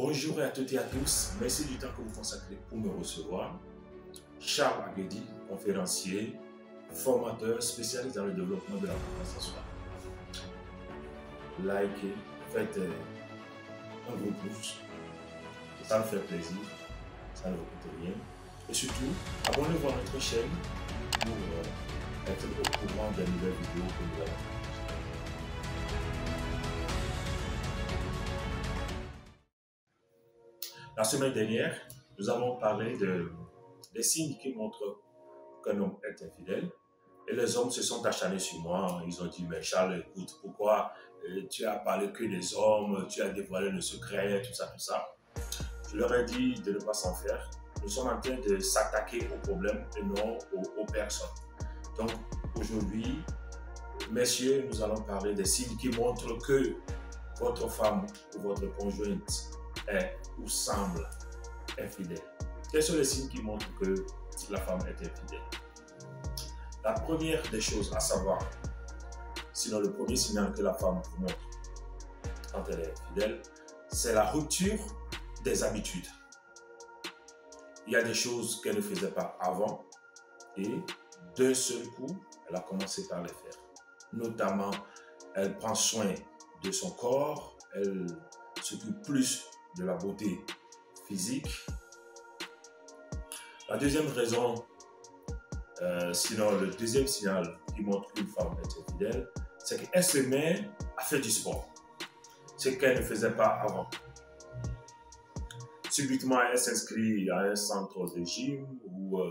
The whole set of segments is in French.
Bonjour à toutes et à tous, merci du temps que vous consacrez pour me recevoir. Charles Aguedi, conférencier, formateur spécialiste dans le développement de la confiance en soi. Likez, faites un gros pouce, ça me fait plaisir, ça ne vous coûte rien. Et surtout, abonnez-vous à notre chaîne pour être au courant des nouvelles vidéos que nous allons faire. La semaine dernière, nous avons parlé des signes qui montrent qu'un homme est infidèle. Et les hommes se sont acharnés sur moi. Ils ont dit, mais Charles, écoute, pourquoi tu as parlé que des hommes, tu as dévoilé le secret, tout ça, tout ça. Je leur ai dit de ne pas s'en faire. Nous sommes en train de s'attaquer aux problèmes et non aux personnes. Donc, aujourd'hui, messieurs, nous allons parler des signes qui montrent que votre femme ou votre conjointe est ou semble infidèle. Quels sont les signes qui montrent que la femme est infidèle? La première des choses à savoir, sinon le premier signal que la femme vous montre quand elle est infidèle, c'est la rupture des habitudes. Il y a des choses qu'elle ne faisait pas avant et d'un seul coup, elle a commencé par les faire. Notamment, elle prend soin de son corps, elle s'occupe plus de la beauté physique. La deuxième raison, sinon le deuxième signal qui montre qu'une femme est infidèle, c'est qu'elle se met à faire du sport, ce qu'elle ne faisait pas avant. Subitement, elle s'inscrit à un centre de gym où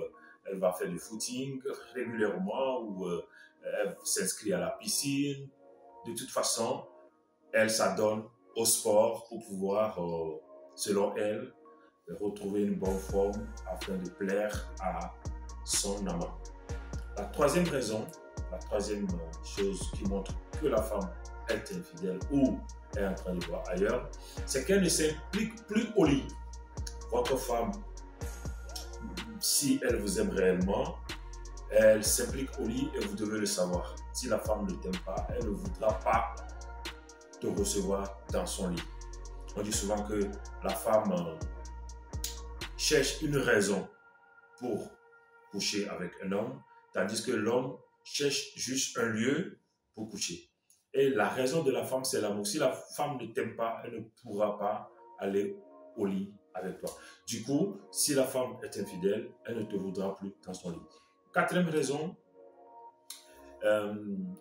elle va faire du footing régulièrement, où elle s'inscrit à la piscine. De toute façon, elle s'adonne au sport pour pouvoir, selon elle, retrouver une bonne forme afin de plaire à son amant. La troisième raison, la troisième chose qui montre que la femme est infidèle ou est en train de voir ailleurs, c'est qu'elle ne s'implique plus au lit. Votre femme, si elle vous aime réellement, elle s'implique au lit et vous devez le savoir. Si la femme ne t'aime pas, elle ne voudra pas te recevoir dans son lit. On dit souvent que la femme cherche une raison pour coucher avec un homme, tandis que l'homme cherche juste un lieu pour coucher. Et la raison de la femme, c'est l'amour. Si la femme ne t'aime pas, elle ne pourra pas aller au lit avec toi. Du coup, si la femme est infidèle, elle ne te voudra plus dans son lit. Quatrième raison,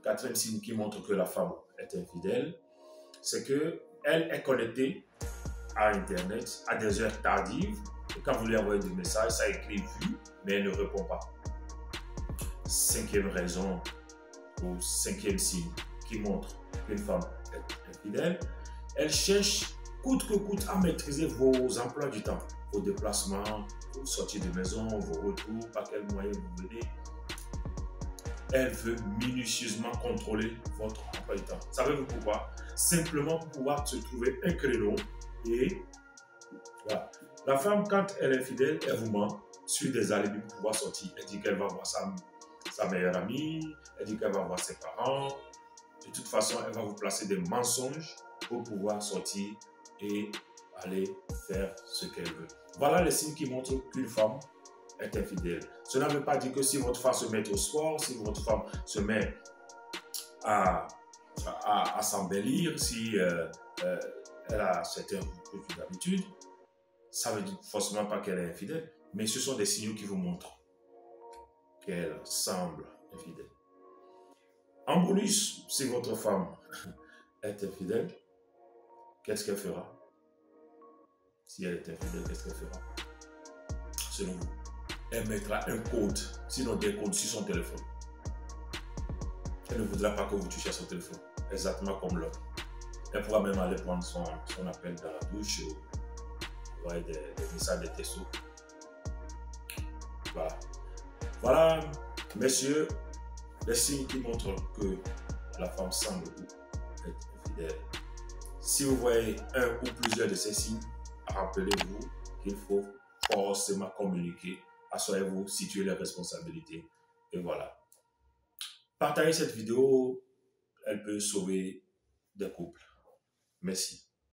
quatrième signe qui montre que la femme est infidèle, c'est qu'elle est connectée à Internet à des heures tardives. Et quand vous lui envoyez des messages, ça écrit vu, mais elle ne répond pas. Cinquième raison, ou cinquième signe qui montre qu'une femme est infidèle, elle cherche coûte que coûte à maîtriser vos emplois du temps, vos déplacements, vos sorties de maison, vos retours, par quel moyen vous venez. Elle veut minutieusement contrôler votre emploi du temps. Savez-vous pourquoi? Simplement pour pouvoir se trouver un créneau et voilà. La femme, quand elle est fidèle, elle vous ment sur des alibis pour pouvoir sortir. Elle dit qu'elle va voir sa meilleure amie, elle dit qu'elle va voir ses parents. De toute façon, elle va vous placer des mensonges pour pouvoir sortir et aller faire ce qu'elle veut. Voilà les signes qui montrent qu'une femme est infidèle. Cela ne veut pas dire que si votre femme se met au sport, si votre femme se met à s'embellir, si elle a certaines habitudes, ça ne veut forcément pas qu'elle est infidèle, mais ce sont des signaux qui vous montrent qu'elle semble infidèle. En bonus, si votre femme est infidèle, qu'est-ce qu'elle fera? Si elle est infidèle, qu'est-ce qu'elle fera? Selon vous, elle mettra un code, sinon des codes sur son téléphone. Elle ne voudra pas que vous touchiez à son téléphone, exactement comme l'homme. Elle pourra même aller prendre son appel dans la douche ou envoyer des messages, des textos. Voilà. Voilà, messieurs, les signes qui montrent que la femme semble être infidèle. Si vous voyez un ou plusieurs de ces signes, rappelez-vous qu'il faut forcément communiquer. Assurez-vous, situez les responsabilités. Et voilà. Partagez cette vidéo, elle peut sauver des couples. Merci.